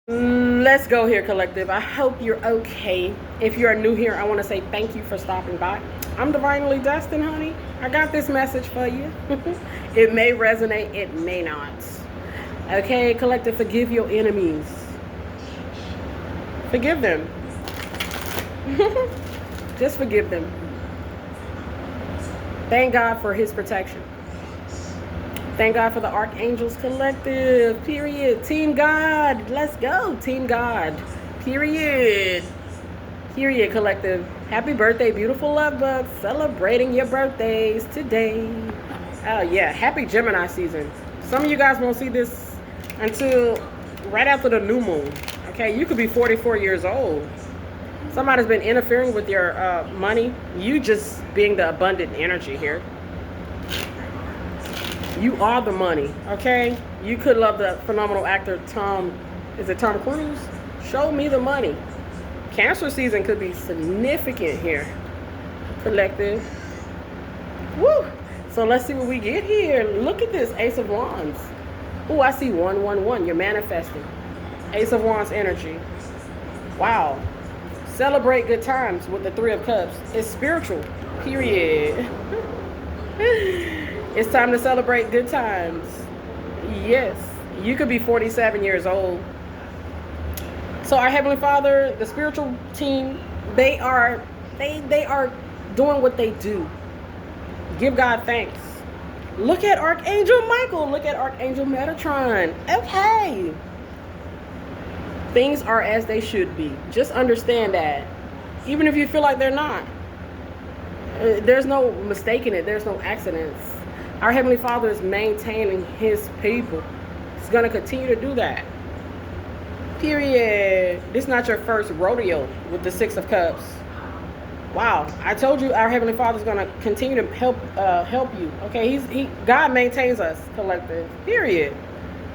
Let's go here, collective. I hope you're okay. If you are new here, I want to say thank you for stopping by. I'm divinely destined, honey. I got this message for you. It may resonate, it may not. Okay, collective, forgive your enemies. Forgive them. Just forgive them. Thank God for his protection. Thank God for the Archangels Collective. Period. Team God. Let's go. Team God. Period. Period, collective. Happy birthday, beautiful love bugs. Celebrating your birthdays today. Oh, yeah. Happy Gemini season. Some of you guys won't see this until right after the new moon. Okay, you could be 44 years old. Somebody's been interfering with your money. You just being the abundant energy here. You are the money, okay? You could love the phenomenal actor Tom Cruise? Show me the money. Cancer season could be significant here, collective. Woo! So let's see what we get here. Look at this, Ace of Wands. Oh, I see 111. You're manifesting. Ace of Wands energy. Wow. Celebrate good times with the Three of Cups. It's spiritual, period. It's time to celebrate good times. Yes, you could be 47 years old. So our Heavenly Father, the spiritual team, they are doing what they do. Give God thanks. Look at Archangel Michael. Look at Archangel Metatron. Okay. Things are as they should be. Just understand that. Even if you feel like they're not. There's no mistaking it. There's no accidents. Our Heavenly Father is maintaining his people. He's going to continue to do that. Period. This is not your first rodeo with the Six of Cups. Wow. I told you our Heavenly Father is going to continue to help you. Okay, God maintains us, collective. Period.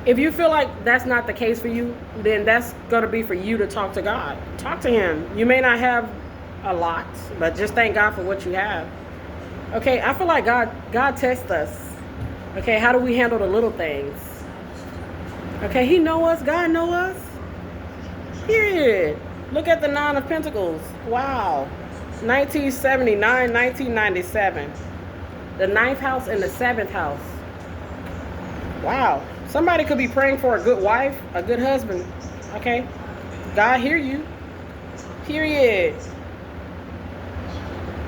If you feel like that's not the case for you, then that's going to be for you to talk to God. Talk to him. You may not have a lot, but just thank God for what you have. Okay, I feel like God tests us. Okay, how do we handle the little things? Okay, he know us. God know us. Period. Look at the Nine of Pentacles. Wow. 1979, 1997. The 9th house and the 7th house. Wow. Somebody could be praying for a good wife, a good husband. Okay? God hear you. Period.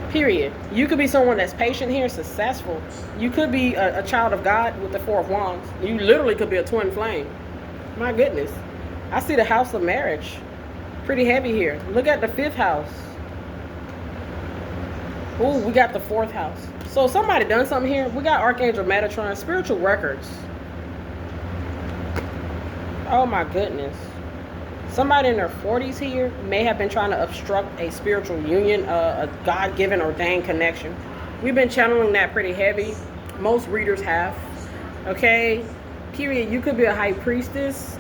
Period. You could be someone that's patient here, successful. You could be a child of God with the Four of Wands. You literally could be a twin flame. My goodness. I see the house of marriage. Pretty heavy here. Look at the 5th house. Ooh, we got the 4th house. So somebody done something here. We got Archangel Metatron, spiritual records. Oh my goodness. Somebody in their 40s here may have been trying to obstruct a spiritual union, a God-given ordained connection. We've been channeling that pretty heavy. Most readers have. Okay? Period. You could be a high priestess.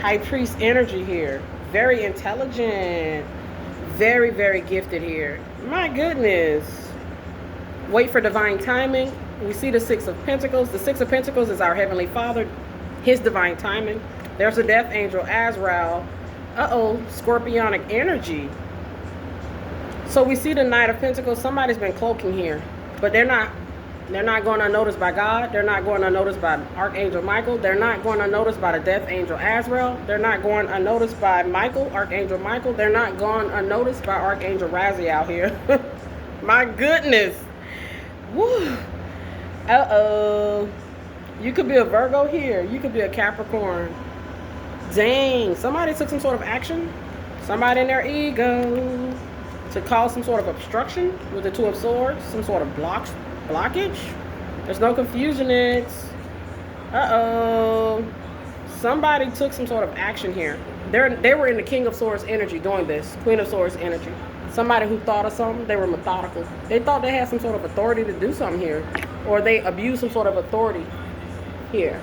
High priest energy here. Very intelligent. Very, very gifted here. My goodness. Wait for divine timing. We see the 6 of Pentacles. The 6 of Pentacles is our Heavenly Father. His divine timing. There's a death angel, Azrael. Scorpionic energy. So we see the Knight of Pentacles. Somebody's been cloaking here. But they're not going unnoticed by God. They're not going unnoticed by Archangel Michael. They're not going unnoticed by the death angel Azrael. They're not going unnoticed by Michael, Archangel Michael. They're not going unnoticed by Archangel Raziel here. My goodness. Woo. You could be a Virgo here. You could be a Capricorn. Dang, somebody took some sort of action. Somebody in their ego to cause some sort of obstruction with the 2 of Swords. Some sort of blockage. There's no confusion. It's somebody took some sort of action here. They were in the King of Swords energy doing this. Queen of Swords energy. Somebody who thought of something. They were methodical. They thought they had some sort of authority to do something here, or they abused some sort of authority here.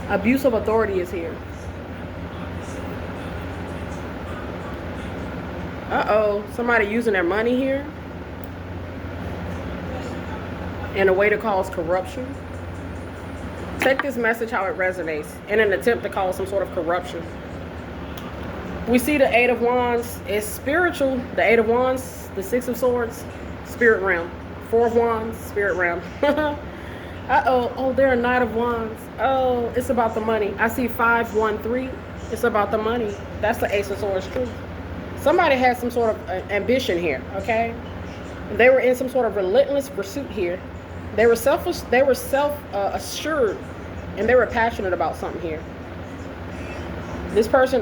Abuse of authority is here. Somebody using their money here in a way to cause corruption. Take this message how it resonates in an attempt to cause some sort of corruption. We see the Eight of Wands is spiritual. The Eight of Wands, the Six of Swords, spirit realm. Four of Wands, spirit realm. Uh-oh. Oh, they're a Knight of Wands. Oh, it's about the money. I see 513. It's about the money. That's the Ace of Swords truth. Somebody has some sort of ambition here, okay? They were in some sort of relentless pursuit here. They were selfish. They were self-assured, and they were passionate about something here. This person,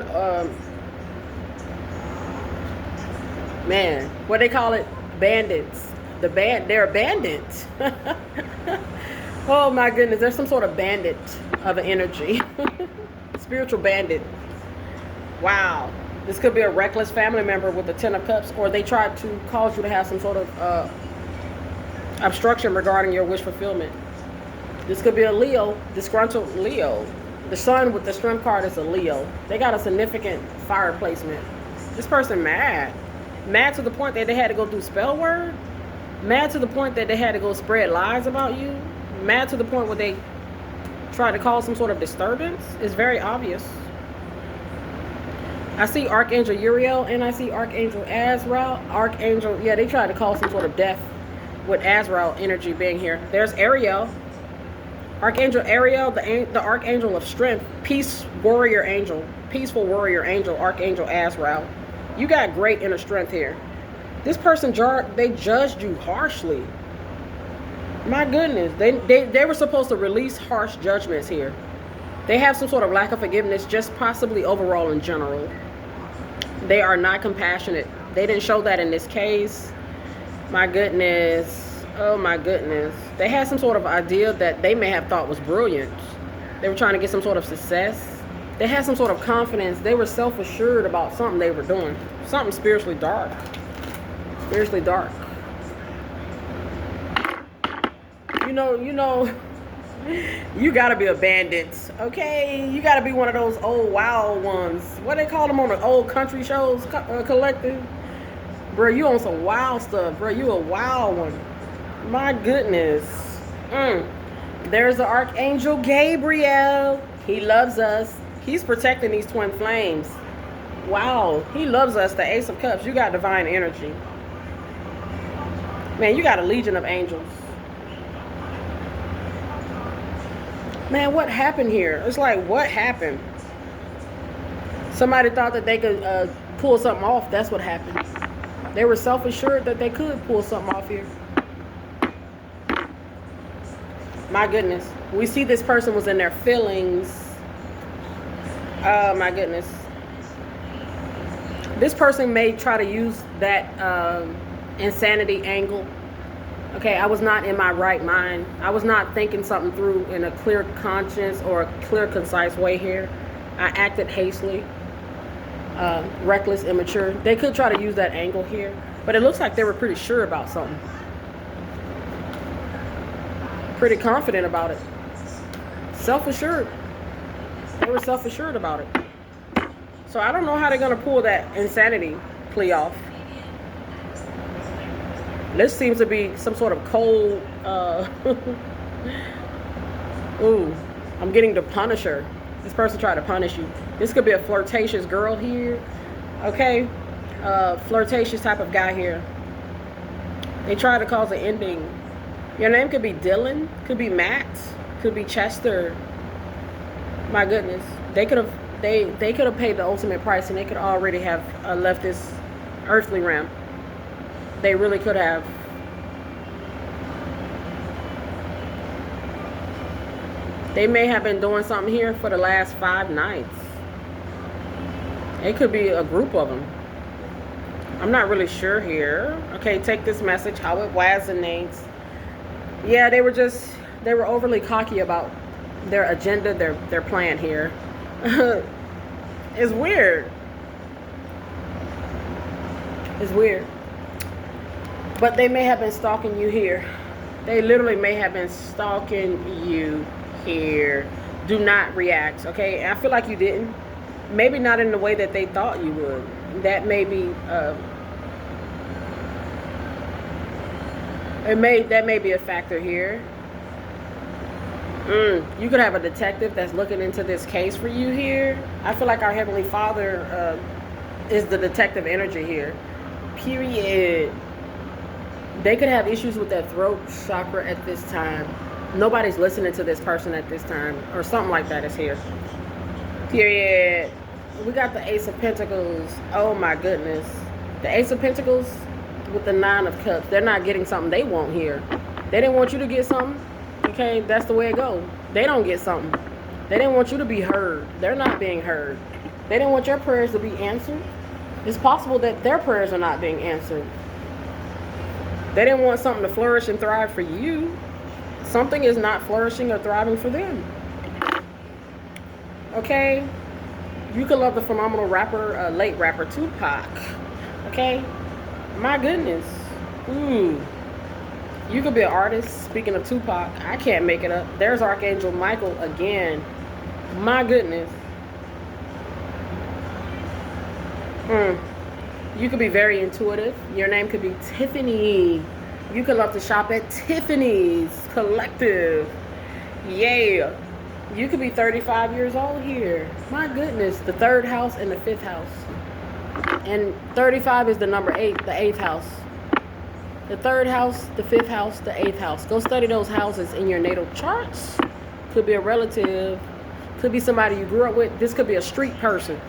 man, what they call it? Bandits. They're bandits. Oh my goodness, there's some sort of bandit of an energy. Spiritual bandit. Wow. This could be a reckless family member with the Ten of Cups, or they tried to cause you to have some sort of obstruction regarding your wish fulfillment. This could be a Leo, disgruntled Leo. The sun with the Strength card is a Leo. They got a significant fire placement. This person mad. Mad to the point that they had to go do spell word. Mad to the point that they had to go spread lies about you. Mad to the point where they tried to cause some sort of disturbance. It's very obvious. I see Archangel Uriel and I see Archangel Azrael. Archangel, yeah, they tried to cause some sort of death with Azrael energy being here. There's Ariel. Archangel Ariel, the Archangel of Strength. Peace warrior angel. Peaceful warrior angel, Archangel Azrael. You got great inner strength here. This person, they judged you harshly. My goodness. They were supposed to release harsh judgments here. They have some sort of lack of forgiveness, just possibly overall in general. They are not compassionate. They didn't show that in this case. My goodness. Oh my goodness. They had some sort of idea that they may have thought was brilliant. They were trying to get some sort of success. They had some sort of confidence. They were self-assured about something they were doing. Something spiritually dark. Spiritually dark. You gotta be a bandit, okay? You gotta be one of those old wild ones. What they call them on the old country shows, collective? Bro, you on some wild stuff, bro. You a wild one. My goodness. There's the Archangel Gabriel. He loves us. He's protecting these twin flames. Wow, he loves us. The Ace of Cups. You got divine energy. Man, you got a legion of angels. Man, what happened here? It's like, what happened? Somebody thought that they could pull something off. That's what happened. They were self-assured that they could pull something off here. My goodness. We see this person was in their feelings. Oh, my goodness. This person may try to use that insanity angle. Okay, I was not in my right mind. I was not thinking something through in a clear conscience or a clear, concise way here. I acted hastily, reckless, immature. They could try to use that angle here, but it looks like they were pretty sure about something. Pretty confident about it. Self-assured. They were self-assured about it. So I don't know how they're going to pull that insanity plea off. This seems to be some sort of cold, ooh, I'm getting the Punisher. This person tried to punish you. This could be a flirtatious girl here. Okay, flirtatious type of guy here. They try to cause an ending. Your name could be Dylan, could be Matt, could be Chester. My goodness, they could have paid the ultimate price, and they could already have left this earthly realm. They really could have. They may have been doing something here for the last 5 nights. It could be a group of them. I'm not really sure here. Okay, take this message, how it resonates. Yeah, they were overly cocky about their agenda, their plan here. It's weird. It's weird. But they may have been stalking you here. They literally may have been stalking you here. Do not react, okay? I feel like you didn't. Maybe not in the way that they thought you would. That may be that may be a factor here. You could have a detective that's looking into this case for you here. I feel like our Heavenly Father is the detective energy here. Period. They could have issues with their throat chakra at this time. Nobody's listening to this person at this time. Or something like that is here. Period. We got the Ace of Pentacles. Oh my goodness. The Ace of Pentacles with the Nine of Cups. They're not getting something they want here. They didn't want you to get something. Okay, that's the way it goes. They don't get something. They didn't want you to be heard. They're not being heard. They didn't want your prayers to be answered. It's possible that their prayers are not being answered. They didn't want something to flourish and thrive for you. Something is not flourishing or thriving for them. Okay? You could love the phenomenal rapper, late rapper Tupac. Okay? My goodness. You could be an artist. Speaking of Tupac, I can't make it up. There's Archangel Michael again. My goodness. You could be very intuitive. Your name could be Tiffany. You could love to shop at Tiffany's Collective. Yeah. You could be 35 years old here. My goodness. The 3rd house and the 5th house. And 35 is the number 8, the 8th house. The 3rd house, the 5th house, the 8th house. Go study those houses in your natal charts. Could be a relative. Could be somebody you grew up with. This could be a street person.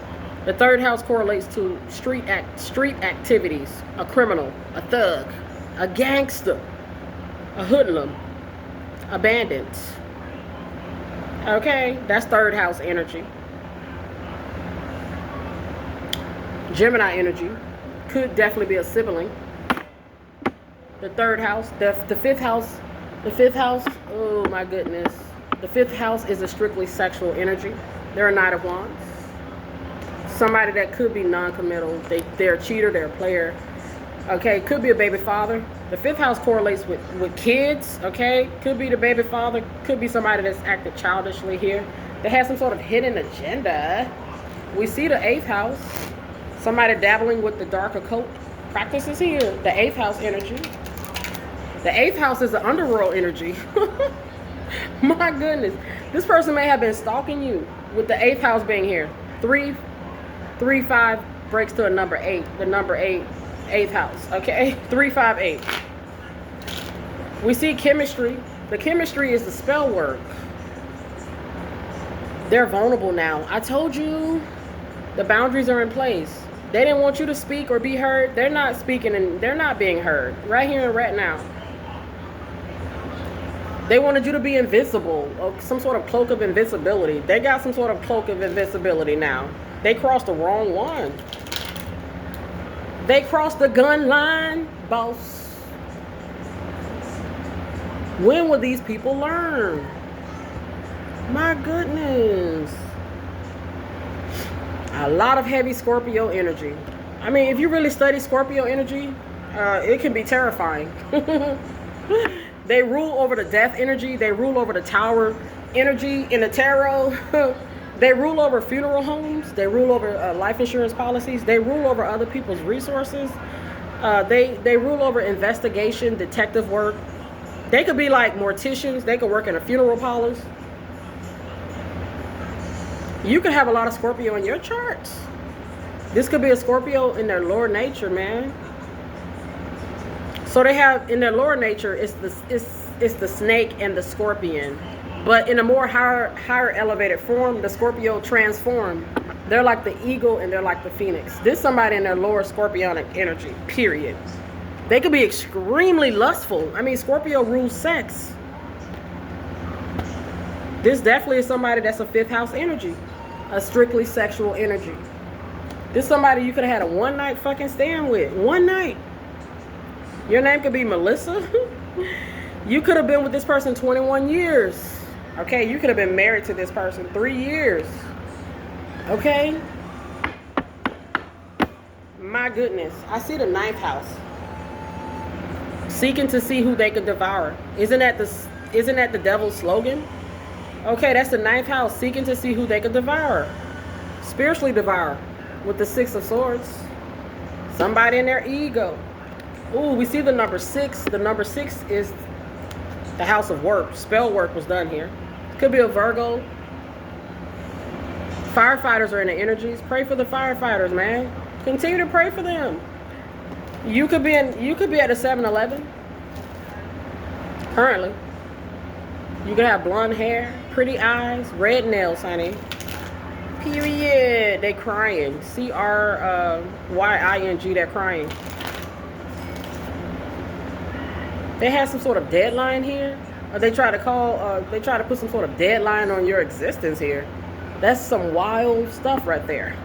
The 3rd house correlates to street activities. A criminal, a thug, a gangster, a hoodlum, a bandit. Okay, that's 3rd house energy. Gemini energy could definitely be a sibling. The 3rd house, the 5th house, the 5th house, oh my goodness. The 5th house is a strictly sexual energy. They're a Knight of Wands. Somebody that could be non-committal. They're a cheater, they're a player. Okay, could be a baby father. The 5th house correlates with kids, okay? Could be the baby father. Could be somebody that's acted childishly here. They have some sort of hidden agenda. We see the 8th house. Somebody dabbling with the dark occult practices here. The 8th house energy. The 8th house is the underworld energy. My goodness. This person may have been stalking you with the 8th house being here. 3, 5 breaks to a number 8. The number 8, 8th house. Okay? 3, 5, 8. We see chemistry. The chemistry is the spell work. They're vulnerable now. I told you the boundaries are in place. They didn't want you to speak or be heard. They're not speaking and they're not being heard. Right here and right now. They wanted you to be invisible, or some sort of cloak of invincibility. They got some sort of cloak of invincibility now. They crossed the wrong one. They crossed the gun line, boss. When will these people learn? My goodness. A lot of heavy Scorpio energy. I mean, if you really study Scorpio energy, it can be terrifying. They rule over the death energy. They rule over the tower energy in the tarot. They rule over funeral homes. They rule over life insurance policies. They rule over other people's resources. They rule over investigation, detective work. They could be like morticians. They could work in a funeral parlors. You could have a lot of Scorpio in your charts. This could be a Scorpio in their lower nature, man. So they have in their lower nature, it's the snake and the scorpion. But in a more higher elevated form, the Scorpio transform. They're like the eagle and they're like the phoenix. This is somebody in their lower scorpionic energy, period. They could be extremely lustful. I mean, Scorpio rules sex. This definitely is somebody that's a 5th house energy. A strictly sexual energy. This is somebody you could have had a one night fucking stand with. One night. Your name could be Melissa. You could have been with this person 21 years. Okay, you could have been married to this person 3 years. Okay? My goodness. I see the 9th house. Seeking to see who they could devour. Isn't that the devil's slogan? Okay, that's the 9th house. Seeking to see who they could devour. Spiritually devour. With the 6 of Swords. Somebody in their ego. Ooh, we see the number 6. The number 6 is the house of work. Spell work was done here. Could be a Virgo. Firefighters are in the energies. Pray for the firefighters, man. Continue to pray for them. You could be at a 7-Eleven. Currently. You could have blonde hair, pretty eyes, red nails, honey. Period. They crying. CRYING. They're crying. They have some sort of deadline here. Or they try to put some sort of deadline on your existence here. That's some wild stuff right there.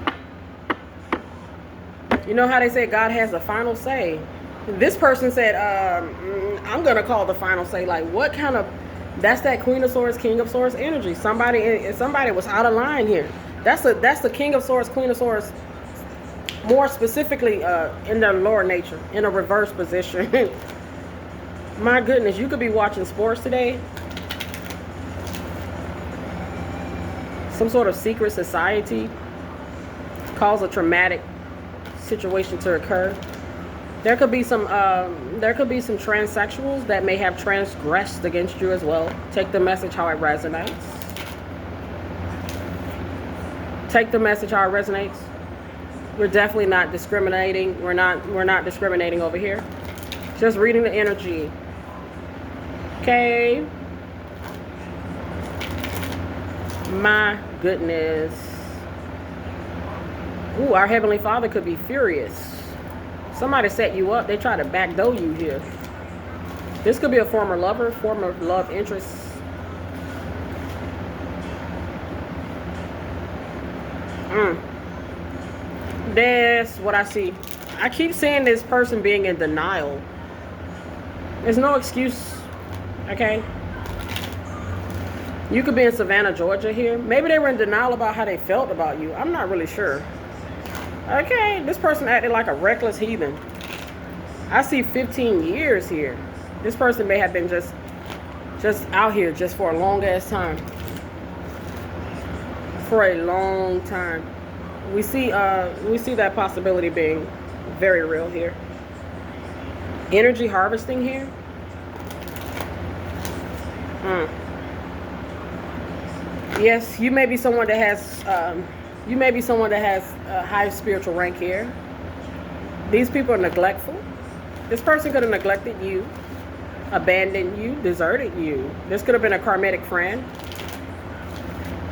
You know how they say God has the final say? This person said, I'm going to call the final say. Like, what kind of... That's that Queen of Swords, King of Swords energy. Somebody was out of line here. That's the King of Swords, Queen of Swords, more specifically in their lower nature, in a reverse position. My goodness, you could be watching sports today. Some sort of secret society cause a traumatic situation to occur. There could be some transsexuals that may have transgressed against you as well. Take the message how it resonates. Take the message how it resonates. We're definitely not discriminating. We're not discriminating over here. Just reading the energy. Okay. My goodness. Ooh, our Heavenly Father could be furious. Somebody set you up. They try to backdoor you here. This could be a former lover, former love interest. That's what I see. I keep saying this person being in denial. There's no excuse. Okay? You could be in Savannah, Georgia here. Maybe they were in denial about how they felt about you. I'm not really sure. Okay, this person acted like a reckless heathen. I see 15 years here. This person may have been just out here just for a long ass time. For a long time. We see that possibility being very real here. Energy harvesting here. Yes, you may be someone that has a high spiritual rank here. These people are neglectful. This person could have neglected you, abandoned you, deserted you. This could have been a karmic friend.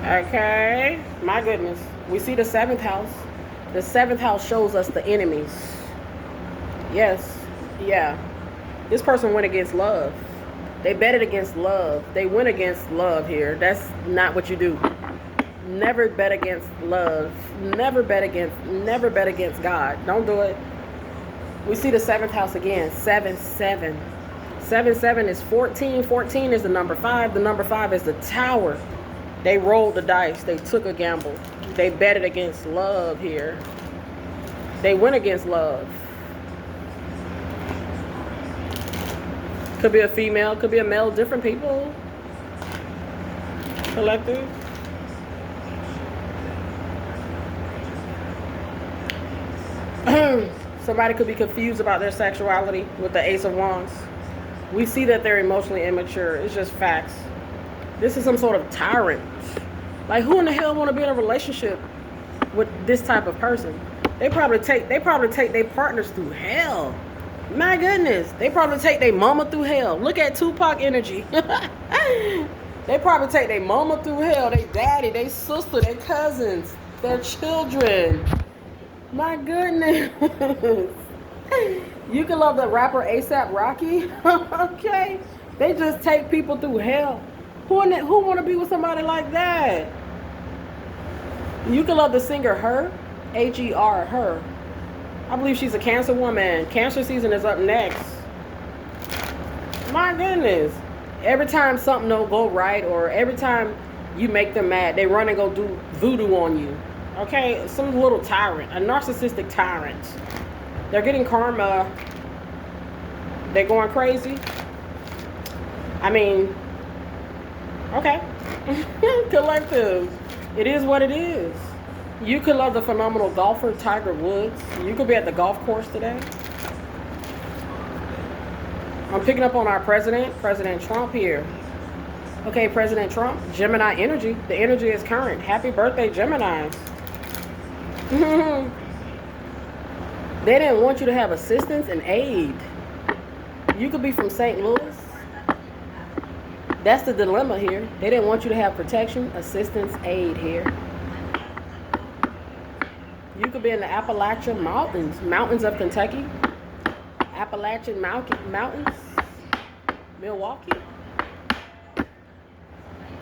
Okay, my goodness. We see the 7th house. The 7th house shows us the enemies. Yes, yeah. This person went against love. They betted against love. They went against love here. That's not what you do. Never bet against love. Never bet against God. Don't do it. We see the 7th house again. 7-7. 7-7 is 14. 14 is the number 5. The number 5 is the tower. They rolled the dice. They took a gamble. They betted against love here. They went against love. Could be a female, could be a male, different people. Collective. Somebody could be confused about their sexuality with the Ace of Wands. We see that they're emotionally immature. It's just facts. This is some sort of tyrant. Like, who in the hell want to be in a relationship with this type of person? They probably take their partners through hell. My goodness. They probably take their mama through hell. Look at Tupac energy. They probably take their mama through hell. Their daddy, their sister, their cousins, their children. My goodness. You can love the rapper A$AP Rocky. Okay. They just take people through hell. Who want to be with somebody like that? You can love the singer Her. H-E-R, Her. I believe she's a Cancer woman. Cancer season is up next. My goodness. Every time something don't go right, or every time you make them mad, they run and go do voodoo on you. Okay? Some little tyrant. A narcissistic tyrant. They're getting karma. They're going crazy. I mean, okay. Collective. It is what it is. You could love the phenomenal golfer Tiger Woods. You could be at the golf course today. I'm picking up on our President Trump here. Okay, President Trump, Gemini energy. The energy is current. Happy birthday, Gemini. They didn't want you to have assistance and aid. You could be from St. Louis. That's the dilemma here. They didn't want you to have protection, assistance, aid here. You could be in the Appalachian Mountains, mountains of Kentucky. Appalachian Mountains, Milwaukee.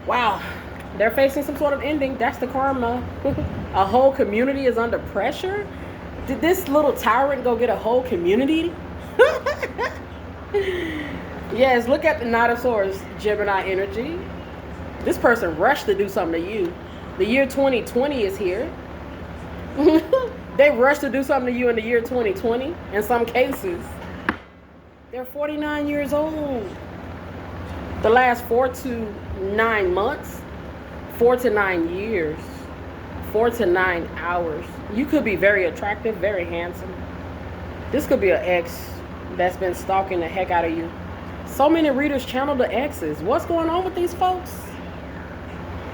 Wow, they're facing some sort of ending. That's the karma. A whole community is under pressure. Did this little tyrant go get a whole community? Yes, look at the Knight of Swords, Gemini energy. This person rushed to do something to you. The year 2020 is here. They rushed to do something to you in the year 2020. In some cases, they're 49 years old. The last 4 to 9 months, 4 to 9 years, 4 to 9 hours. You could be very attractive, very handsome. This could be an ex that's been stalking the heck out of you. So many readers channel the exes. What's going on with these folks?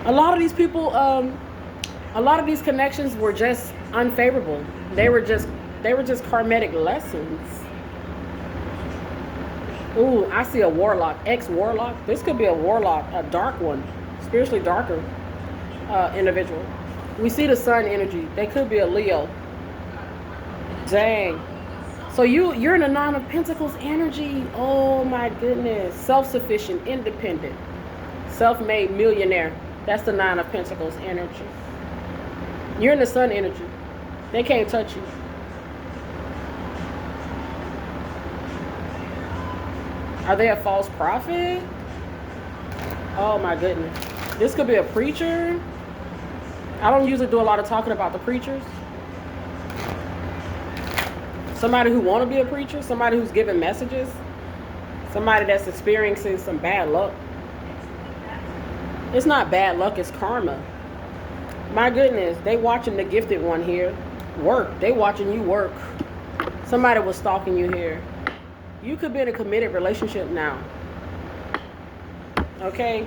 A lot of these people, a lot of these connections were just unfavorable. They were just karmatic lessons. Ooh, I see a warlock, ex-warlock. This could be a warlock, a dark one, spiritually darker individual. We see the sun energy. They could be a Leo. Dang. So you're in a Nine of Pentacles energy. Oh my goodness. Self-sufficient, independent, self-made millionaire. That's the Nine of Pentacles energy. You're in the sun energy. They can't touch you. Are they a false prophet? Oh my goodness. This could be a preacher. I don't usually do a lot of talking about the preachers. Somebody who want to be a preacher, somebody who's giving messages, somebody that's experiencing some bad luck. It's not bad luck, it's karma. My goodness, they watching the gifted one here work. They watching you work. Somebody was stalking you here. You could be in a committed relationship now. Okay?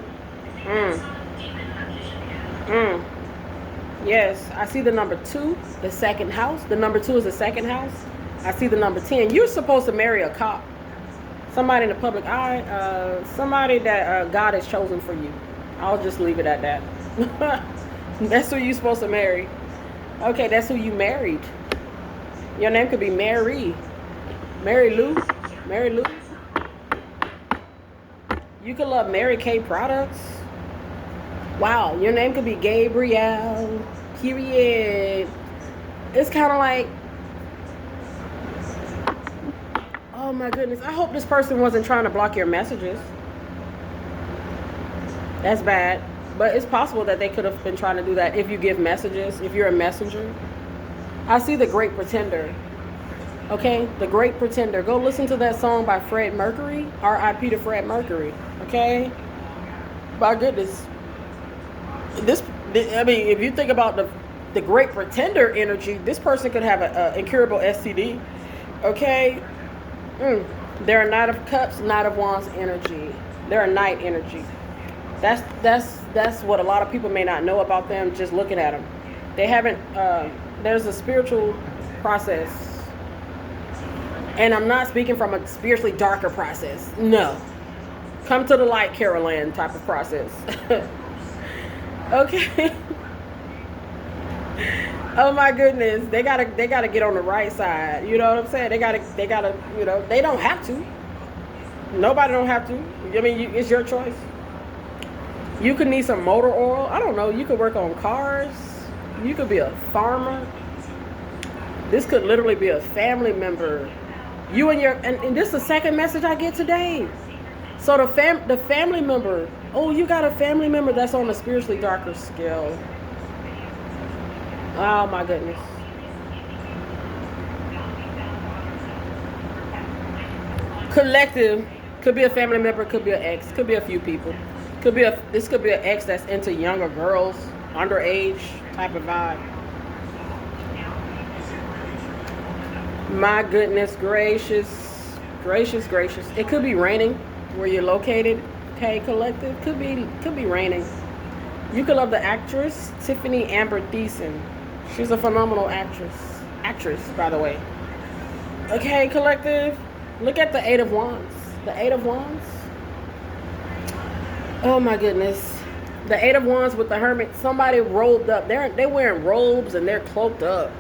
Yes, I see the number 2, the second house. The number 2 is the second house. I see the number 10. You're supposed to marry a cop. Somebody in the public eye. Somebody that God has chosen for you. I'll just leave it at that. That's who you're supposed to marry. Okay, that's who you married. Your name could be Mary. Mary Lou. Mary Lou. You could love Mary Kay products. Wow, your name could be Gabrielle. Period. It's kind of like, oh my goodness. I hope this person wasn't trying to block your messages. That's bad. But it's possible that they could have been trying to do that if you give messages, if you're a messenger. I see the Great Pretender. Okay, the Great Pretender. Go listen to that song by Fred Mercury. R.I.P. to Fred Mercury. Okay? My goodness. If you think about the Great Pretender energy, this person could have an incurable STD. Okay? They're a Knight of Cups, Knight of Wands energy. They're a Knight energy. That's what a lot of people may not know about them just looking at them. They haven't, there's a spiritual process. And I'm not speaking from a spiritually darker process. No. Come to the light, Carol Ann type of process. Okay. Oh my goodness. They gotta get on the right side. You know what I'm saying? They gotta, you know, they don't have to. Nobody don't have to. I mean, it's your choice. You could need some motor oil. I don't know. You could work on cars. You could be a farmer. This could literally be a family member. You and your, and this is the second message I get today. So the family member, oh, you got a family member that's on a spiritually darker scale. Oh my goodness. Collective, could be a family member, could be an ex, could be a few people. This could be an ex that's into younger girls, underage type of vibe. My goodness gracious. Gracious. It could be raining where you're located. Okay, collective. Could be raining. You could love the actress Tiffany Amber Thiessen. She's a phenomenal actress. Actress, by the way. Okay, collective. Look at the Eight of Wands. The Eight of Wands. Oh my goodness. The Eight of Wands with the Hermit. Somebody robed up. They're wearing robes and they're cloaked up,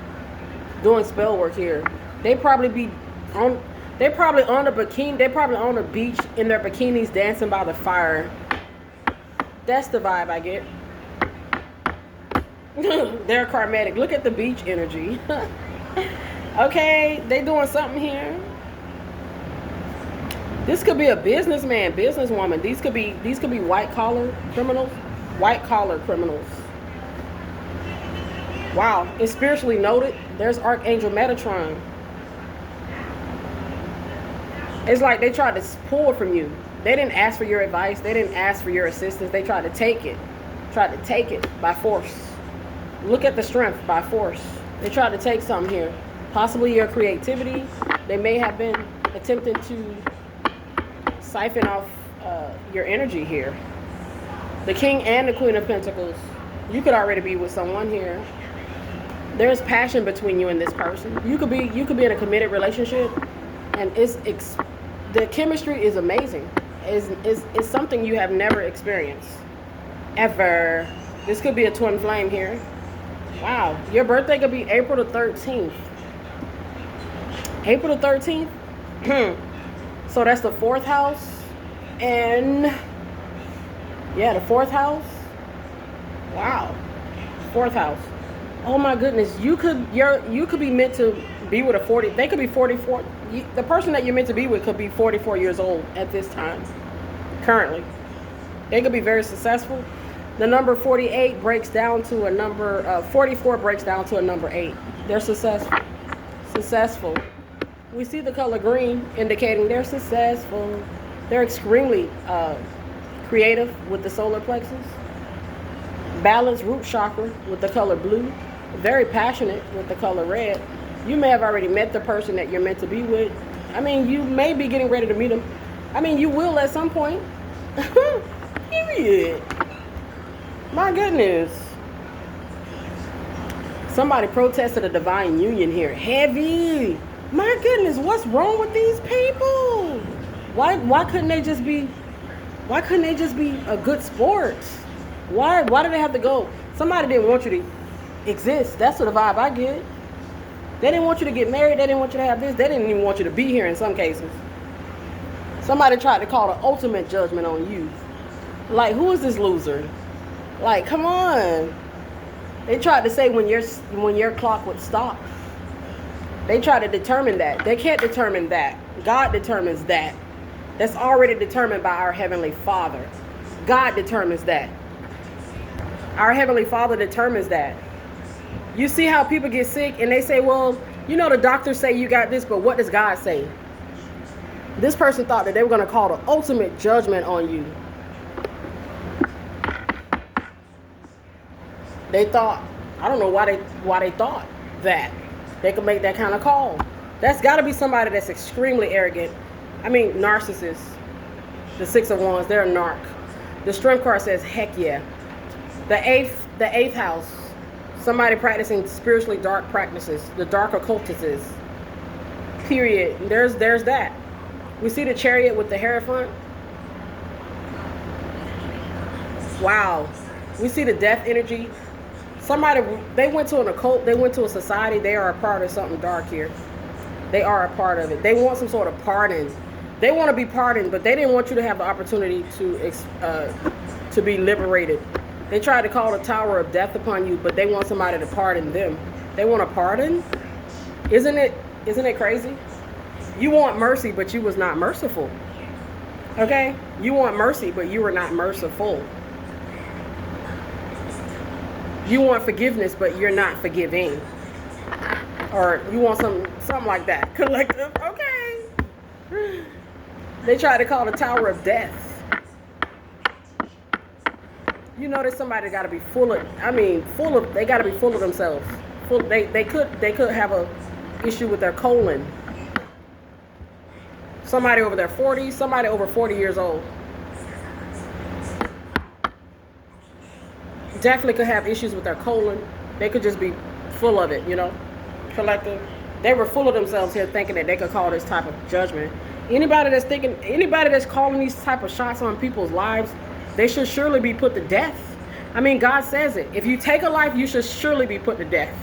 doing spell work here. They probably be on. They probably on a bikini. They probably on a beach in their bikinis dancing by the fire. That's the vibe I get. They're karmatic. Look at the beach energy. Okay, they doing something here. This could be a businessman, businesswoman. These could be white collar criminals. White collar criminals. Wow, it's spiritually noted. There's Archangel Metatron. It's like they tried to pull from you. They didn't ask for your advice. They didn't ask for your assistance. They tried to take it. Tried to take it by force. Look at the strength by force. They tried to take something here. Possibly your creativity. They may have been attempting to siphon off your energy here. The King and the Queen of Pentacles. You could already be with someone here. There's passion between you and this person. You could be in a committed relationship, and the chemistry is amazing. It's something you have never experienced ever. This could be a twin flame here. Wow, your birthday could be April the 13th. April the 13th. So that's the 4th house, and yeah, the 4th house. Wow, 4th house. Oh my goodness, you could be meant to be with a 40. They could be 44. The person that you're meant to be with could be 44 years old at this time. Currently, they could be very successful. The number 48 breaks down to a number. 44 breaks down to a number 8. They're successful. Successful. We see the color green indicating they're successful. They're extremely creative with the solar plexus. Balanced root chakra with the color blue. Very passionate with the color red. You may have already met the person that you're meant to be with. I mean, you may be getting ready to meet them. I mean, you will at some point. Period. My goodness. Somebody protested a divine union here. Heavy. My goodness, what's wrong with these people? Why couldn't they just be a good sport? Why do they have to go? Somebody didn't want you to exist. That's the vibe I get. They didn't want you to get married. They didn't want you to have this. They didn't even want you to be here in some cases. Somebody tried to call the ultimate judgment on you. Like, who is this loser? Like, come on. They tried to say when your clock would stop. They try to determine that. They can't determine that. God determines that. That's already determined by our Heavenly Father. God determines that. Our Heavenly Father determines that. You see how people get sick and they say, well, you know, the doctors say you got this, but what does God say? This person thought that they were going to call the ultimate judgment on you. They thought, I don't know why they thought that they could make that kind of call. That's got to be somebody that's extremely arrogant. I mean, narcissist. The 6 of Wands, they're a narc. The Strength card says, heck yeah. The eighth house, somebody practicing spiritually dark practices, the dark occultists. Period. There's that. We see the Chariot with the Hierophant. Wow. We see the death energy. Somebody, they went to an occult, they went to a society, they are a part of something dark here. They are a part of it. They want some sort of pardon. They want to be pardoned, but they didn't want you to have the opportunity to be liberated. They tried to call the Tower of Death upon you, but they want somebody to pardon them. They want a pardon? Isn't it crazy? You want mercy, but you was not merciful. Okay? You want mercy, but you were not merciful. You want forgiveness, but you're not forgiving. Or you want something like that. Collective. Okay. They tried to call the Tower of Death. You know that somebody got to be they got to be full of themselves. They could have a issue with their colon. Somebody over their 40s, somebody over 40 years old. definitely could have issues with their colon. They could just be full of it, you know, collective. They were full of themselves here thinking that they could call this type of judgment. Anybody that's calling these type of shots on people's lives, they should surely be put to death. I mean, God says it. If you take a life, you should surely be put to death.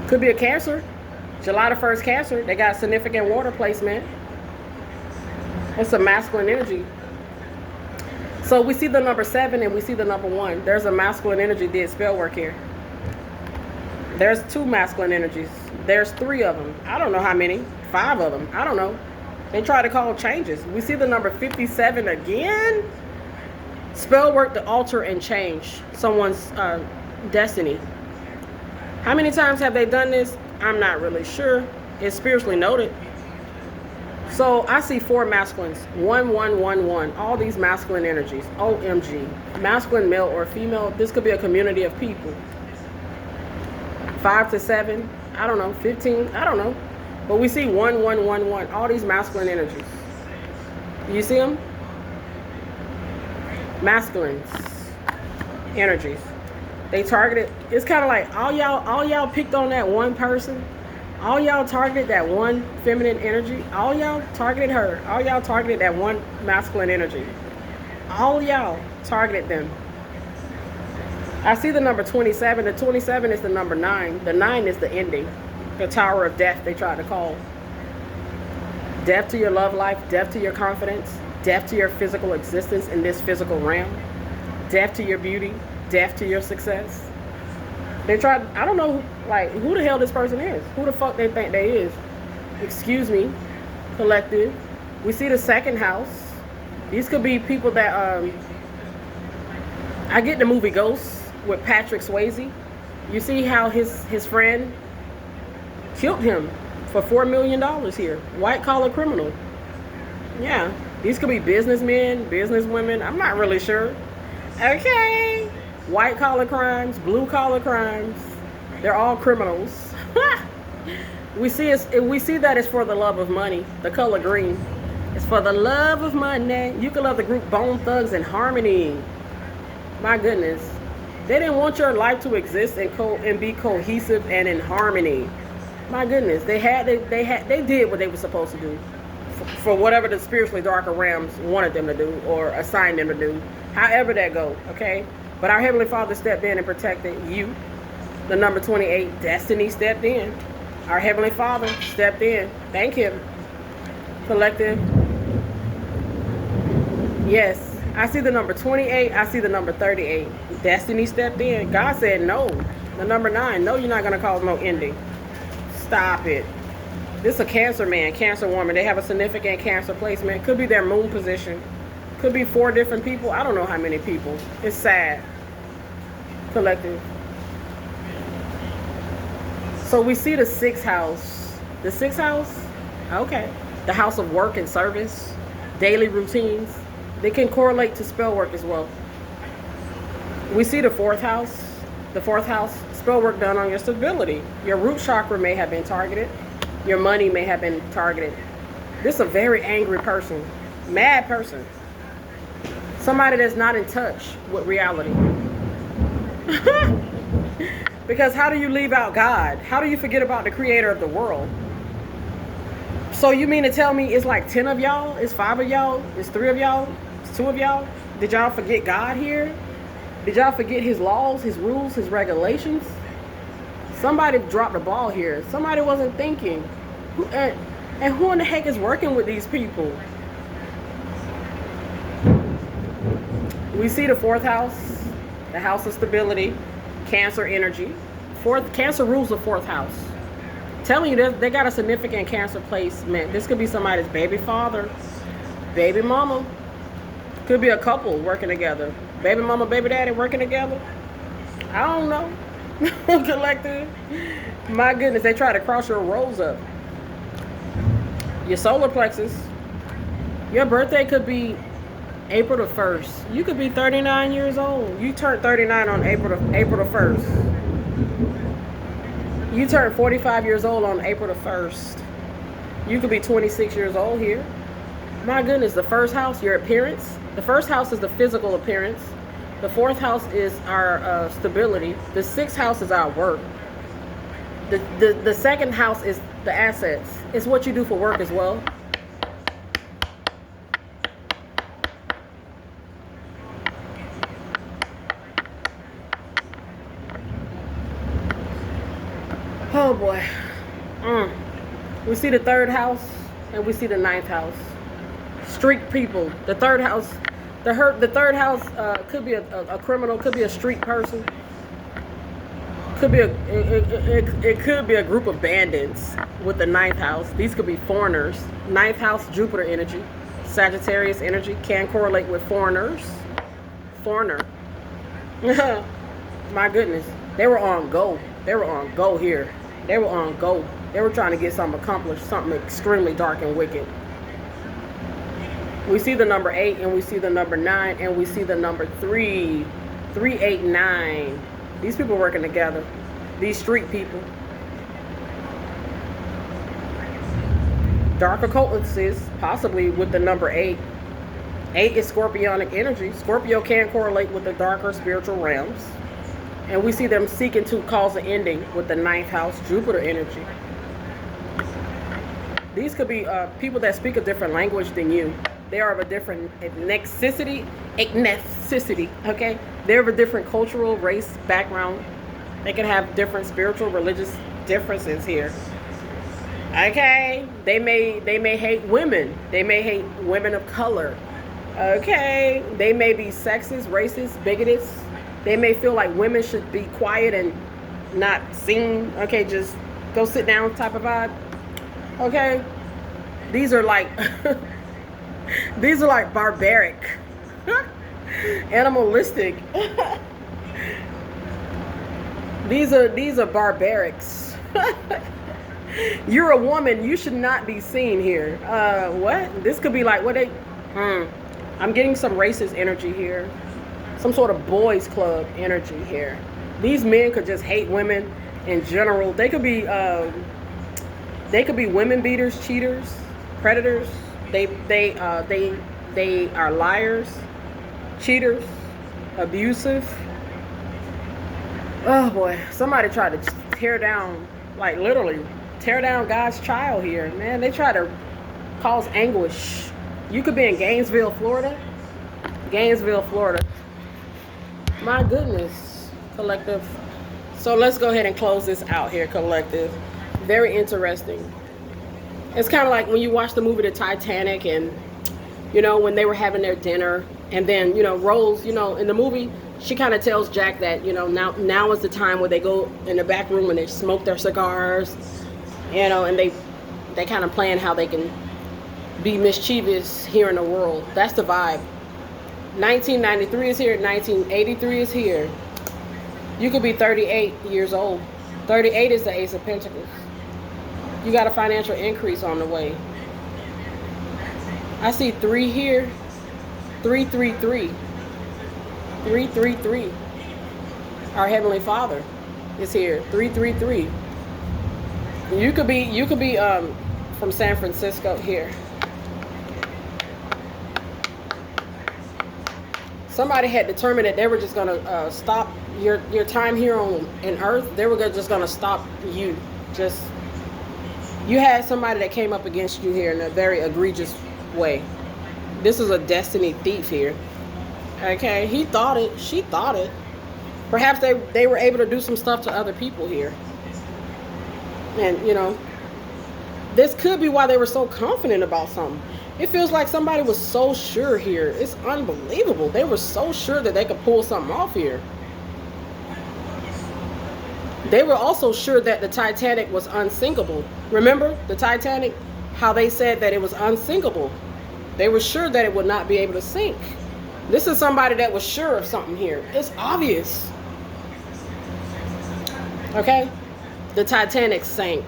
Could be a Cancer. July the 1st, Cancer. They got significant water placement. It's a masculine energy. So we see the number 7 and we see the number 1. There's a masculine energy did spell work here. There's 2 masculine energies. There's 3 of them. I don't know how many. 5 of them. I don't know. They try to call changes. We see the number 57 again. Spell work to alter and change someone's destiny. How many times have they done this? I'm not really sure. It's spiritually noted. So I see 4 masculines. 1, 1, 1, 1. All these masculine energies. OMG. Masculine, male, or female. This could be a community of people. 5 to 7. I don't know. 15. I don't know. But we see 1, 1, 1, 1. All these masculine energies. You see them? Masculines. Energies. They targeted. It's kind of like all y'all picked on that one person. All y'all targeted that one feminine energy. All y'all targeted her. All y'all targeted that one masculine energy. All y'all targeted them. I see the number 27. The 27 is the number 9. The 9 is the ending. The Tower of Death, they tried to call. Death to your love life. Death to your confidence. Death to your physical existence in this physical realm. Death to your beauty. Death to your success. They tried, I don't know, like, who the hell this person is. Who the fuck they think they is. Excuse me, collective. We see the 2nd house. These could be people that, I get the movie Ghost with Patrick Swayze. You see how his friend killed him for $4 million here. White collar criminal. Yeah, these could be businessmen, businesswomen. I'm not really sure. Okay. White collar crimes, blue collar crimes. They're all criminals. We see that it's for the love of money. The color green. It's for the love of money. You can love the group Bone Thugs and Harmony. My goodness. They didn't want your life to exist and be cohesive and in harmony. My goodness. They did what they were supposed to do. For whatever the spiritually darker realms wanted them to do or assigned them to do. However that go, okay? But our Heavenly Father stepped in and protected you. The number 28, Destiny stepped in. Our Heavenly Father stepped in. Thank Him. Collective. Yes. I see the number 28. I see the number 38. Destiny stepped in. God said no. The number 9. No, you're not going to cause no ending. Stop it. This is a Cancer man, Cancer woman. They have a significant Cancer placement. Could be their moon position. Could be 4 different people. I don't know how many people. It's sad. Collective. So we see the 6th house. The 6th house? Okay. The house of work and service. Daily routines. They can correlate to spell work as well. We see the 4th house. The 4th house, spell work done on your stability. Your root chakra may have been targeted. Your money may have been targeted. This is a very angry person. Mad person. Somebody that's not in touch with reality. Because how do you leave out God? How do you forget about the creator of the world? So you mean to tell me it's like 10 of y'all? It's 5 of y'all? It's 3 of y'all? It's 2 of y'all? Did y'all forget God here? Did y'all forget His laws, His rules, His regulations? Somebody dropped the ball here. Somebody wasn't thinking. And who in the heck is working with these people? We see the 4th house, the house of stability, Cancer energy. Cancer rules the 4th house. Telling you they got a significant Cancer placement. This could be somebody's baby father, baby mama. Could be a couple working together. Baby mama, baby daddy working together. I don't know. Collective. My goodness, they try to cross your rows up. Your solar plexus. Your birthday could be April the 1st. You could be 39 years old. You turned 39 on April the 1st. You turned 45 years old on April the 1st. You could be 26 years old here. My goodness, the 1st house, your appearance. The first house is the physical appearance. The fourth house is our stability. The sixth house is our work. The second house is the assets. It's what you do for work as well. Oh boy. We see the third house and we see the ninth house. Street people. The third house, the third house could be a criminal, could be a street person, could be it could be a group of bandits with the ninth house. These could be foreigners. Ninth house, Jupiter energy, Sagittarius energy can correlate with foreigners. Foreigner. My goodness, they were on go. They were on go here. They were on go. They were trying to get something accomplished, something extremely dark and wicked. We see the number 8 and we see the number 9 and we see the number 3. 3, 8, 9. These people working together. These street people. Dark occultancies, possibly with the number 8. 8 is scorpionic energy. Scorpio can correlate with the darker spiritual realms. And we see them seeking to cause an ending with the ninth house, Jupiter energy. These could be people that speak a different language than you. They are of a different ethnicity, okay? They're of a different cultural, race, background. They can have different spiritual, religious differences here. Okay? They may hate women. They may hate women of color. Okay? They may be sexist, racist, bigoted. They may feel like women should be quiet and not seen. Okay, just go sit down type of vibe. Okay? These are like these are like barbaric, animalistic. These are barbarics. You're a woman, you should not be seen here. What? This could be like what they I'm getting some racist energy here. Some sort of boys club energy here. These men could just hate women in general. They could be women beaters, cheaters, predators. They are liars, cheaters, abusive. Oh boy, somebody tried to tear down, like literally tear down God's child here, man. They try to cause anguish. You could be in Gainesville, Florida. Gainesville, Florida. My goodness, collective. So let's go ahead and close this out here, collective. Very interesting. It's kind of like when you watch the movie The Titanic, and you know when they were having their dinner, and then Rose, in the movie, she kind of tells Jack that now is the time where they go in the back room and they smoke their cigars, and they kind of plan how they can be mischievous here in the world. That's the vibe. 1993 is here. 1983 is here. You could be 38 years old. 38 is the Ace of Pentacles. You got a financial increase on the way. I see 3 here. 333. 333. Our Heavenly Father is here. 333. You could be from San Francisco here. Somebody had determined that they were just going to stop your time here on Earth. They were just going to stop you. You had somebody that came up against you here in a very egregious way. This is a destiny thief here. Okay, he thought it. She thought it. Perhaps they were able to do some stuff to other people here. And, this could be why they were so confident about something. It feels like somebody was so sure here. It's unbelievable. They were so sure that they could pull something off here. They were also sure that the Titanic was unsinkable. Remember the Titanic? How they said that it was unsinkable. They were sure that it would not be able to sink. This is somebody that was sure of something here. It's obvious. Okay? The Titanic sank.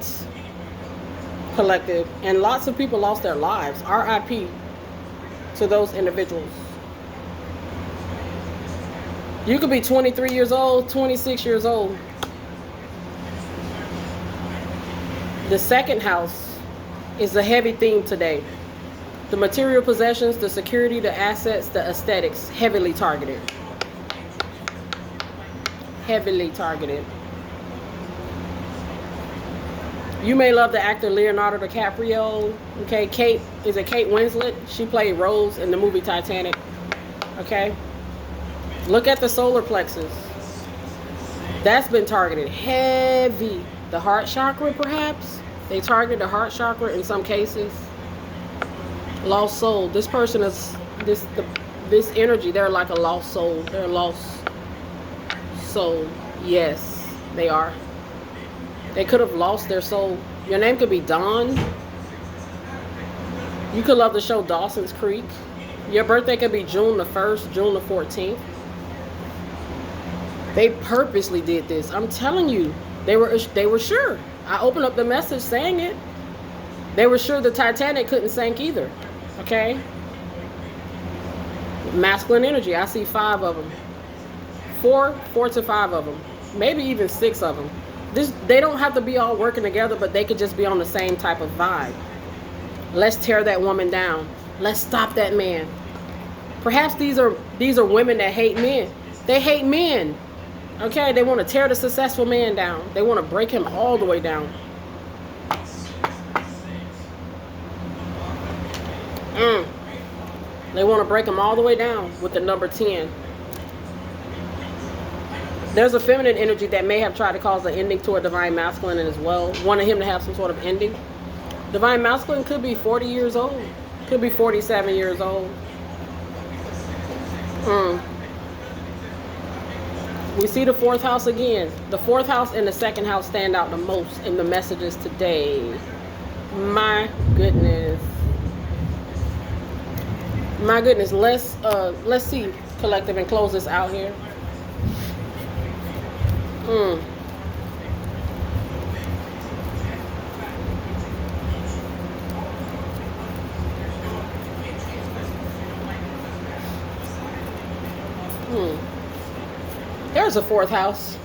Collective, and lots of people lost their lives. RIP to those individuals. You could be 23 years old, 26 years old. The second house is a heavy theme today. The material possessions, the security, the assets, the aesthetics, heavily targeted. Heavily targeted. You may love the actor Leonardo DiCaprio. Okay, Kate Winslet? She played Rose in the movie Titanic. Okay? Look at the solar plexus. That's been targeted. Heavy. The heart chakra, perhaps? They targeted the heart chakra in some cases. Lost soul. This person is this energy. They're like a lost soul. They're a lost soul. Yes, they are. They could have lost their soul. Your name could be Dawn. You could love the show Dawson's Creek. Your birthday could be June the 1st, June the 14th. They purposely did this. I'm telling you. They were sure. I opened up the message saying it. They were sure the Titanic couldn't sink either. Okay? Masculine energy. I see 5 of them. 4 to 5 of them. Maybe even 6 of them. They don't have to be all working together, but they could just be on the same type of vibe. Let's tear that woman down. Let's stop that man. Perhaps these are women that hate men. They hate men. Okay, they want to tear the successful man down. They want to break him all the way down. They want to break him all the way down with the number 10. There's a feminine energy that may have tried to cause an ending to a divine masculine as well, wanting him to have some sort of ending. Divine masculine could be 40 years old, could be 47 years old. We see the 4th house again. The 4th house and the 2nd house stand out the most in the messages today. My goodness. My goodness. Let's see, collective, and close this out here. There's a 4th house.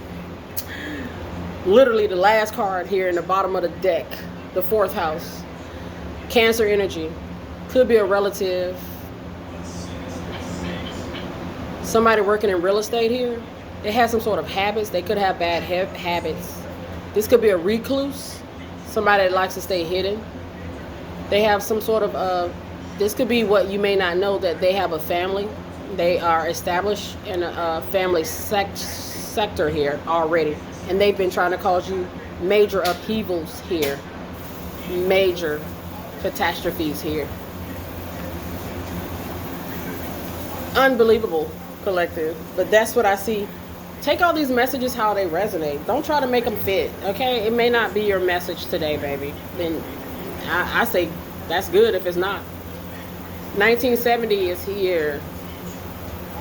Literally the last card here in the bottom of the deck. The 4th house. Cancer energy. Could be a relative. Somebody working in real estate here. They have some sort of habits. They could have bad habits. This could be a recluse. Somebody that likes to stay hidden. They have some sort of, this could be what you may not know, that they have a family. They are established in a family sector here already. And they've been trying to cause you major upheavals here. Major catastrophes here. Unbelievable, collective. But that's what I see. Take all these messages how they resonate. Don't try to make them fit, okay? It may not be your message today, baby. Then I say that's good if it's not. 1970 is here.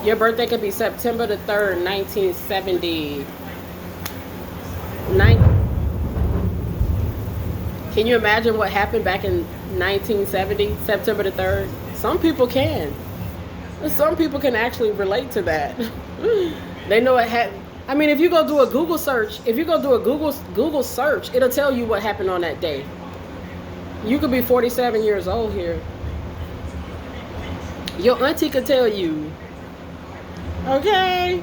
Your birthday could be September the 3rd, 1970. Can you imagine what happened back in 1970, September the 3rd? Some people can. Some people can actually relate to that. They know it had. I mean, if you go do a Google search, Google search, it'll tell you what happened on that day. You could be 47 years old here. Your auntie could tell you. Okay.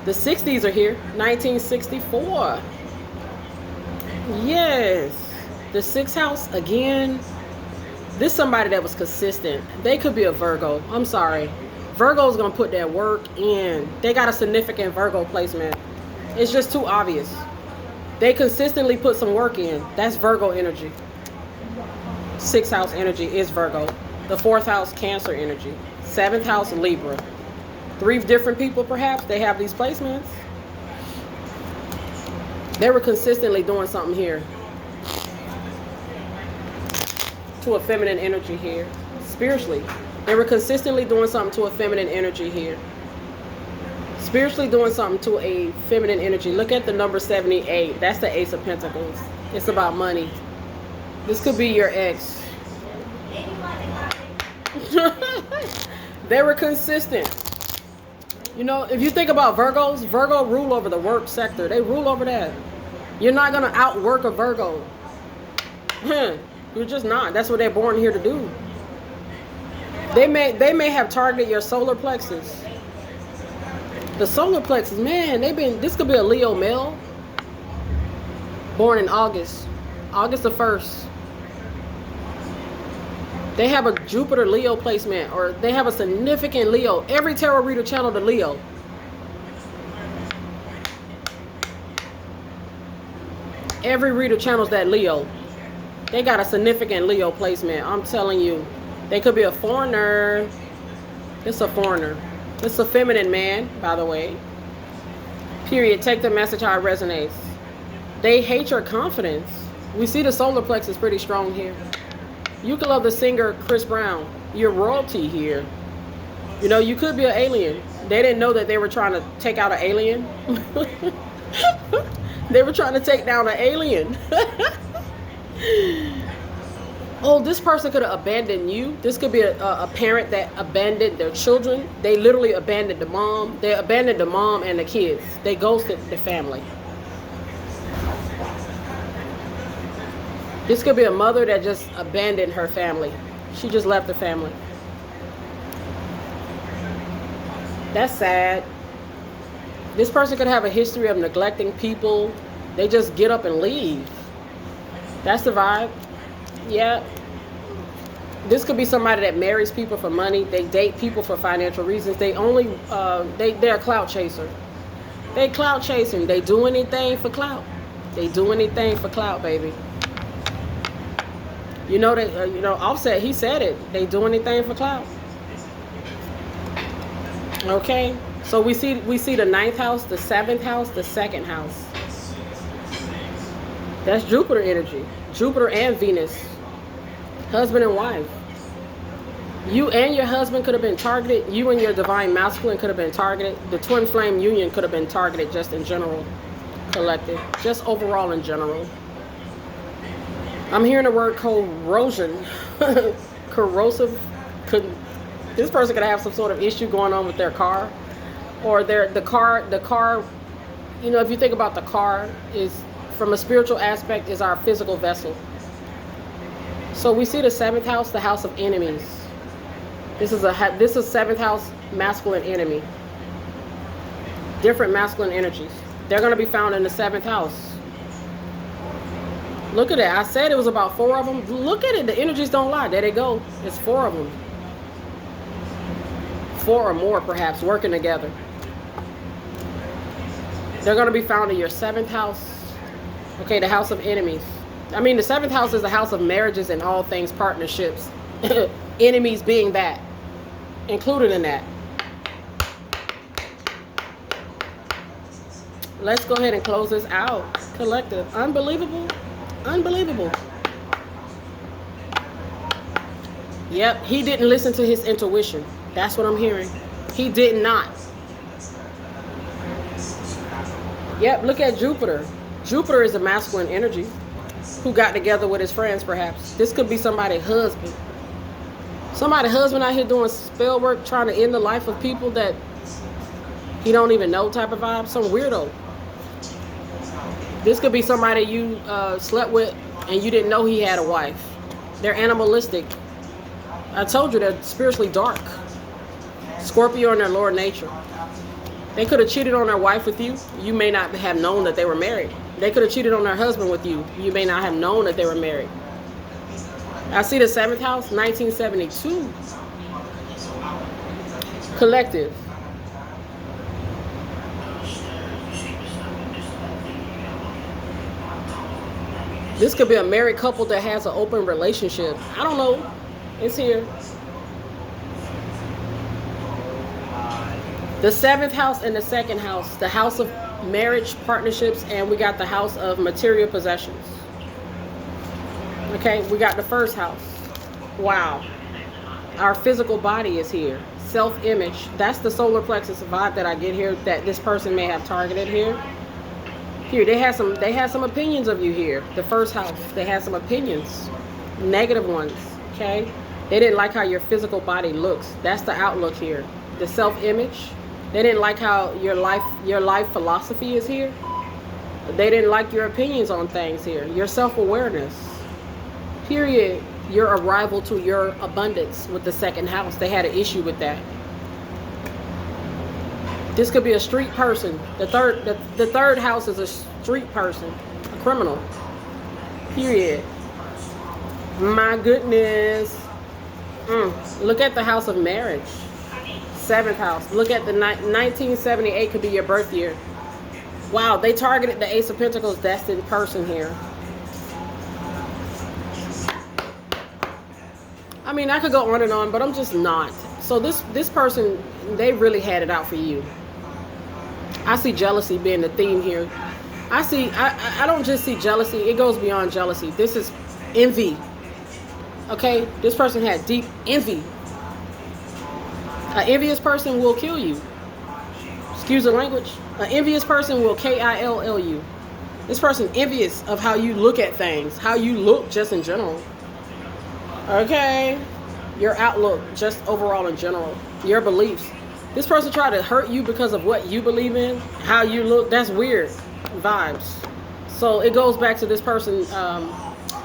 The 60s are here. 1964. Yes. The 6th house again. This is somebody that was consistent. They could be a Virgo. I'm sorry. Virgo's going to put their work in. They got a significant Virgo placement. It's just too obvious. They consistently put some work in. That's Virgo energy. 6th house energy is Virgo. The 4th house, Cancer energy. 7th house, Libra. 3 different people, perhaps, they have these placements. They were consistently doing something here. To a feminine energy here. Spiritually. They were consistently doing something to a feminine energy here. Spiritually doing something to a feminine energy. Look at the number 78. That's the Ace of Pentacles. It's about money. This could be your ex. They were consistent. You know, if you think about Virgos, Virgo rule over the work sector. They rule over that. You're not going to outwork a Virgo. You're just not. That's what they're born here to do. They may have targeted your solar plexus. The solar plexus, man, this could be a Leo male born in August the 1st. They have a Jupiter Leo placement, or they have a significant Leo. Every tarot reader channeled a Leo. Every reader channels that Leo. They got a significant Leo placement. I'm telling you. They could be a foreigner. It's a foreigner. It's a feminine man, by the way. Period. Take the message how it resonates. They hate your confidence. We see the solar plexus pretty strong here. You could love the singer Chris Brown. You're royalty here. You know, you could be an alien. They didn't know that they were trying to take out an alien. They were trying to take down an alien. Oh, this person could have abandoned you. This could be a parent that abandoned their children. They literally abandoned the mom. They abandoned the mom and the kids. They ghosted the family. This could be a mother that just abandoned her family. She just left the family. That's sad. This person could have a history of neglecting people. They just get up and leave. That's the vibe. Yeah. This could be somebody that marries people for money. They date people for financial reasons. They're a clout chaser. They clout chasing. They do anything for clout. They do anything for clout, baby. You know that. Offset. He said it. They do anything for clout. Okay. So we see the 9th house, the 7th house, the 2nd house. That's Jupiter energy. Jupiter and Venus. Husband and wife. You and your husband could have been targeted. You and your divine masculine could have been targeted. The twin flame union could have been targeted, just in general. Collective. Just overall in general. I'm hearing the word corrosion. Corrosive. This person could have some sort of issue going on with their car. Or the car, if you think about the car, is from a spiritual aspect, is our physical vessel. So we see the 7th house, the house of enemies. This is 7th house, masculine enemy. Different masculine energies. They're going to be found in the 7th house. Look at it. I said it was about 4 of them. Look at it. The energies don't lie. There they go. It's 4 of them. 4 or more, perhaps, working together. They're going to be found in your 7th house. Okay, the house of enemies. I mean, the 7th house is the house of marriages and all things partnerships. Enemies being that. Included in that. Let's go ahead and close this out. Collective. Unbelievable. Unbelievable. Yep, he didn't listen to his intuition. That's what I'm hearing. He did not. Yep, look at Jupiter. Jupiter is a masculine energy who got together with his friends, perhaps. This could be somebody's husband. Somebody's husband out here doing spell work, trying to end the life of people that he don't even know, type of vibe. Some weirdo. This could be somebody you slept with and you didn't know he had a wife. They're animalistic. I told you they're spiritually dark. Scorpio in their lower nature. They could have cheated on their wife with you. You may not have known that they were married. They could have cheated on their husband with you. You may not have known that they were married. I see the 7th house, 1972. Collective. This could be a married couple that has an open relationship. I don't know. It's here. The 7th house and the 2nd house. The house of marriage, partnerships, and we got the house of material possessions. Okay, we got the 1st house. Wow. Our physical body is here. Self-image. That's the solar plexus vibe that I get here, that this person may have targeted here. Here, they had some opinions of you here. The 1st house. They had some opinions. Negative ones. Okay? They didn't like how your physical body looks. That's the outlook here. The self-image. They didn't like how your life philosophy is here. They didn't like your opinions on things here. Your self-awareness. Period. your arrival to your abundance with the second house. They had an issue with that. This could be a street person. The third house is a street person, a criminal. Period. My goodness. Look at the house of marriage. 7th house. Look at the 1978 could be your birth year. Wow, they targeted the Ace of Pentacles destined person here. I mean, I could go on and on, but I'm just not. So this person, they really had it out for you. I see jealousy being the theme here. I don't just see jealousy. It goes beyond jealousy. This is envy. Okay? This person had deep envy. An envious person will kill you. Excuse the language. An envious person will kill you. This person envious of how you look at things, how you look just in general. Okay? Your outlook just overall in general. Your beliefs. This person tried to hurt you because of what you believe in, how you look. That's weird vibes. So it goes back to this person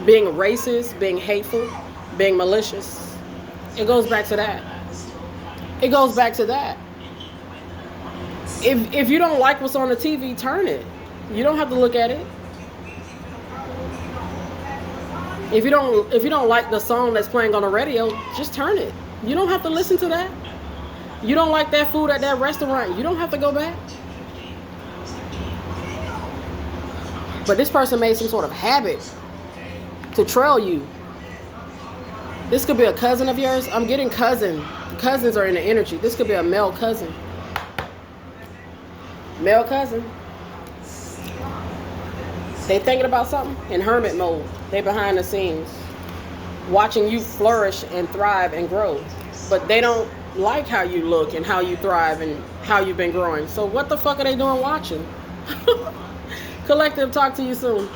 being racist, being hateful, being malicious. It goes back to that. It goes back to that. If you don't like what's on the TV, turn it. You don't have to look at it. If you don't like the song that's playing on the radio, just turn it. You don't have to listen to that. You don't like that food at that restaurant, you don't have to go back. But this person made some sort of habit to trail you. This could be a cousin of yours. I'm getting cousin. Cousins are in the energy. This could be a male cousin. Male cousin. They thinking about something in hermit mode. They behind the scenes, watching you flourish and thrive and grow. But they don't like how you look and how you thrive and how you've been growing. So what the fuck are they doing watching? Collective, talk to you soon.